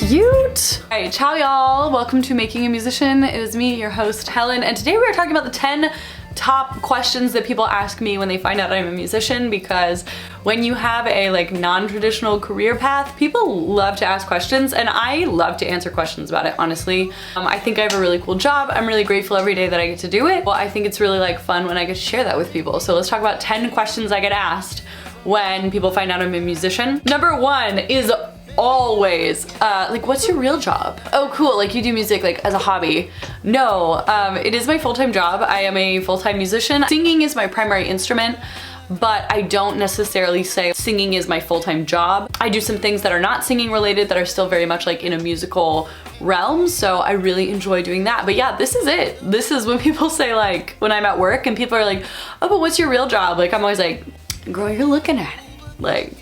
cute. Alright, ciao y'all. Welcome to Making a Musician. It is me, your host, Helen, and today we are talking about the 10 top questions that people ask me when they find out I'm a musician, because when you have a non-traditional career path, people love to ask questions, and I love to answer questions about it, honestly. I think I have a really cool job. I'm really grateful every day that I get to do it. Well, I think it's really fun when I get to share that with people. So let's talk about 10 questions I get asked when people find out I'm a musician. Number 1 is always, what's your real job? Oh, cool, you do music as a hobby. No, it is my full-time job. I am a full-time musician. Singing is my primary instrument, but I don't necessarily say singing is my full-time job. I do some things that are not singing related that are still very much in a musical realm, so I really enjoy doing that. But yeah, this is it. This is when people say when I'm at work and people are like, oh, but what's your real job? I'm always like, girl, you're looking at it.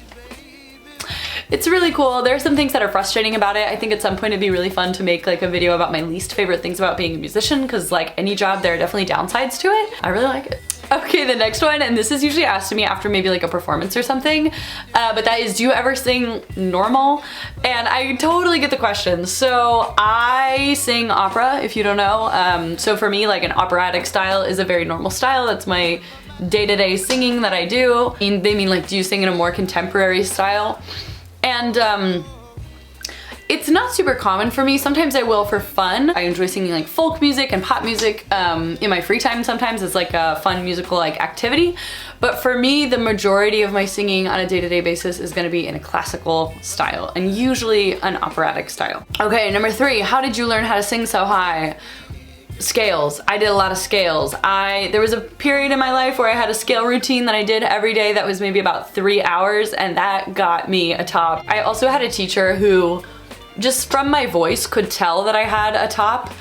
It's really cool. There are some things that are frustrating about it. I think at some point it'd be really fun to make a video about my least favorite things about being a musician, because any job, there are definitely downsides to it. I really like it. Okay, the next one, and this is usually asked to me after maybe a performance or something, but that is, do you ever sing normal? And I totally get the question. So I sing opera, if you don't know. So for me, an operatic style is a very normal style. That's my day-to-day singing that I do. They mean do you sing in a more contemporary style? And it's not super common for me. Sometimes I will for fun. I enjoy singing folk music and pop music in my free time sometimes. It's a fun musical activity. But for me, the majority of my singing on a day-to-day basis is gonna be in a classical style, and usually an operatic style. Okay, number 3, how did you learn how to sing so high? Scales. I did a lot of scales. There was a period in my life where I had a scale routine that I did every day that was maybe about 3 hours, and that got me a top. I also had a teacher who, just from my voice, could tell that I had a top,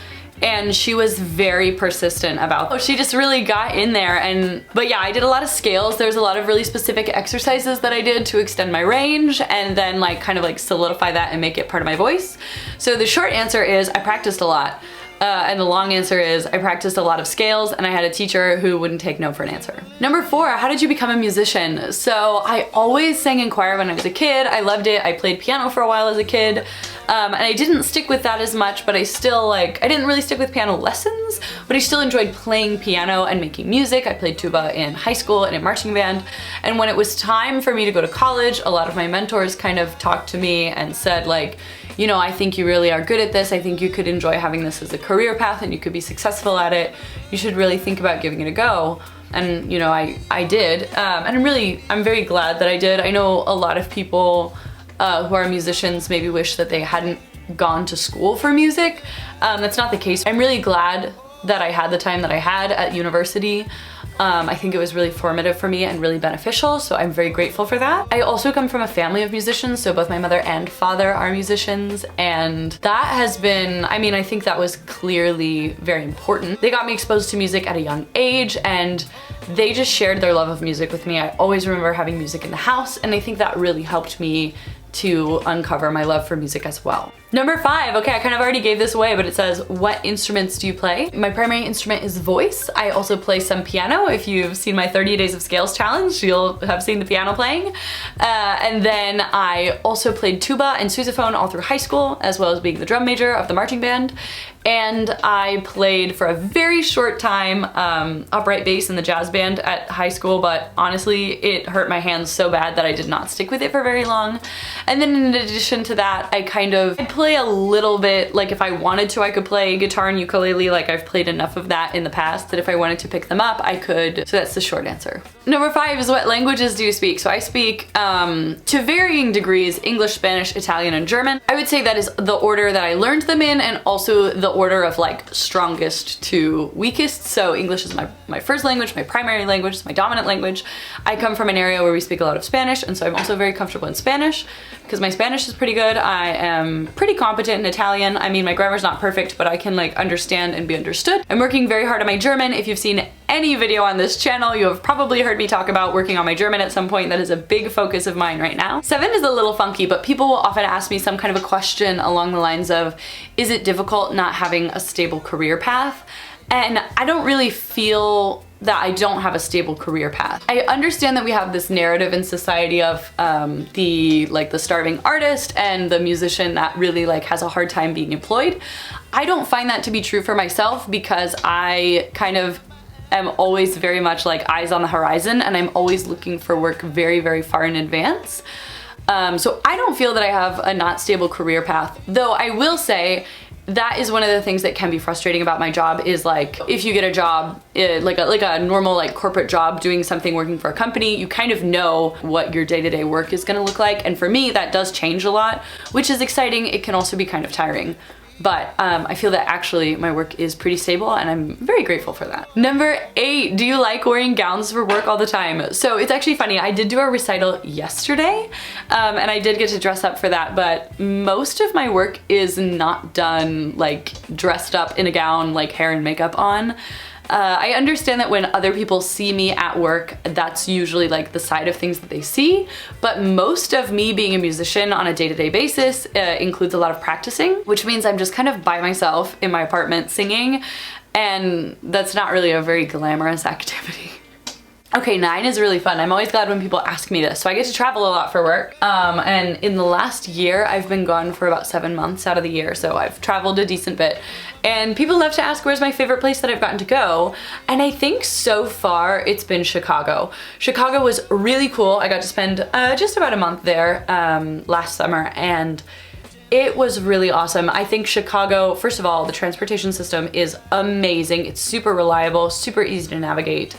and she was very persistent about it. She just really got in there. But yeah, I did a lot of scales. There's a lot of really specific exercises that I did to extend my range and then kind of solidify that and make it part of my voice. So the short answer is I practiced a lot. And the long answer is I practiced a lot of scales, and I had a teacher who wouldn't take no for an answer. Number 4, how did you become a musician? So I always sang in choir when I was a kid. I loved it. I played piano for a while as a kid. And I didn't stick with that as much, but I still I didn't really stick with piano lessons, but I still enjoyed playing piano and making music. I played tuba in high school and in marching band. And when it was time for me to go to college, a lot of my mentors kind of talked to me and said you know, I think you really are good at this. I think you could enjoy having this as a career path and you could be successful at it. You should really think about giving it a go. And you know, I did. And I'm very glad that I did. I know a lot of people who are musicians maybe wish that they hadn't gone to school for music. That's not the case. I'm really glad that I had the time that I had at university. I think it was really formative for me and really beneficial, so I'm very grateful for that. I also come from a family of musicians, so both my mother and father are musicians, and that has been, I think that was clearly very important. They got me exposed to music at a young age, and they just shared their love of music with me. I always remember having music in the house, and I think that really helped me to uncover my love for music as well. Number 5, okay, I kind of already gave this away, but it says, what instruments do you play? My primary instrument is voice. I also play some piano. If you've seen my 30 Days of Scales challenge, you'll have seen the piano playing. And then I also played tuba and sousaphone all through high school, as well as being the drum major of the marching band. And I played for a very short time upright bass in the jazz band at high school, but honestly, it hurt my hands so bad that I did not stick with it for very long. And then in addition to that, I play a little bit, if I wanted to, I could play guitar and ukulele. I've played enough of that in the past that if I wanted to pick them up, I could. So that's the short answer. Number 5 is, what languages do you speak? So I speak, to varying degrees, English, Spanish, Italian, and German. I would say that is the order that I learned them in, and also the order of strongest to weakest. So English is my first language, my primary language, it's my dominant language. I come from an area where we speak a lot of Spanish, and so I'm also very comfortable in Spanish because my Spanish is pretty good. I am pretty competent in Italian. My grammar's not perfect, but I can understand and be understood. I'm working very hard on my German. If you've seen any video on this channel, you have probably heard me talk about working on my German at some point. That is a big focus of mine right now. 7 is a little funky, but people will often ask me some kind of a question along the lines of, is it difficult not having a stable career path? And I don't really feel that I don't have a stable career path. I understand that we have this narrative in society of the starving artist and the musician that really like has a hard time being employed. I don't find that to be true for myself because I kind of am always very much like eyes on the horizon, and I'm always looking for work very, very far in advance. So I don't feel that I have a not stable career path, though I will say that is one of the things that can be frustrating about my job is like, if you get a job, like a normal like corporate job doing something working for a company, you kind of know what your day-to-day work is gonna look like. And for me, that does change a lot, which is exciting. It can also be kind of tiring. But I feel that actually my work is pretty stable and I'm very grateful for that. Number 8, do you like wearing gowns for work all the time? So it's actually funny, I did do a recital yesterday and I did get to dress up for that, but most of my work is not done like dressed up in a gown, like hair and makeup on. I understand that when other people see me at work, that's usually like the side of things that they see, but most of me being a musician on a day-to-day basis includes a lot of practicing, which means I'm just kind of by myself in my apartment singing, and that's not really a very glamorous activity. Okay, 9 is really fun. I'm always glad when people ask me this. So I get to travel a lot for work. And in the last year, I've been gone for about 7 months out of the year. So I've traveled a decent bit. And people love to ask where's my favorite place that I've gotten to go. And I think so far it's been Chicago. Chicago was really cool. I got to spend just about a month there last summer, and it was really awesome. I think Chicago, first of all, the transportation system is amazing. It's super reliable, super easy to navigate.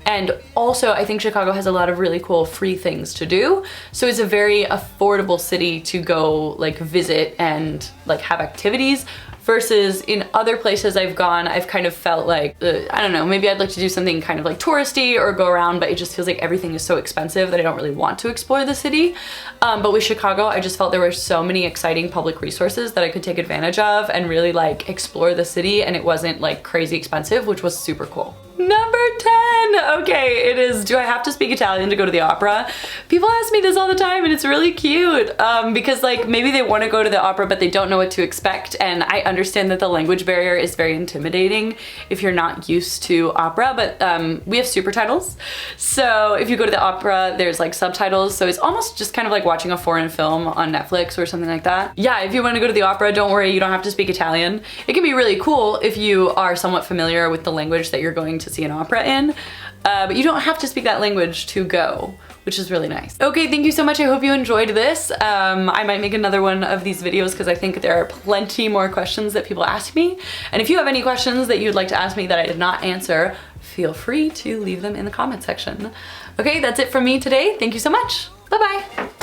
And also I think Chicago has a lot of really cool free things to do. So it's a very affordable city to go like visit and like have activities. Versus in other places I've gone, I've kind of felt like, I don't know, maybe I'd like to do something kind of like touristy or go around, but it just feels like everything is so expensive that I don't really want to explore the city. But with Chicago, I just felt there were so many exciting public resources that I could take advantage of and really like explore the city, and it wasn't like crazy expensive, which was super cool. Number 10, okay, it is, do I have to speak Italian to go to the opera? People ask me this all the time and it's really cute because like maybe they want to go to the opera but they don't know what to expect, and I understand that the language barrier is very intimidating if you're not used to opera, but we have super titles. So if you go to the opera, there's like subtitles, so it's almost just kind of like watching a foreign film on Netflix or something like that. Yeah, if you want to go to the opera, don't worry, you don't have to speak Italian. It can be really cool if you are somewhat familiar with the language that you're going to see an opera in, but you don't have to speak that language to go, which is really nice. Okay, thank you so much. I hope you enjoyed this. I might make another one of these videos because I think there are plenty more questions that people ask me. And if you have any questions that you'd like to ask me that I did not answer, feel free to leave them in the comment section. Okay, that's it from me today. Thank you so much. Bye-bye.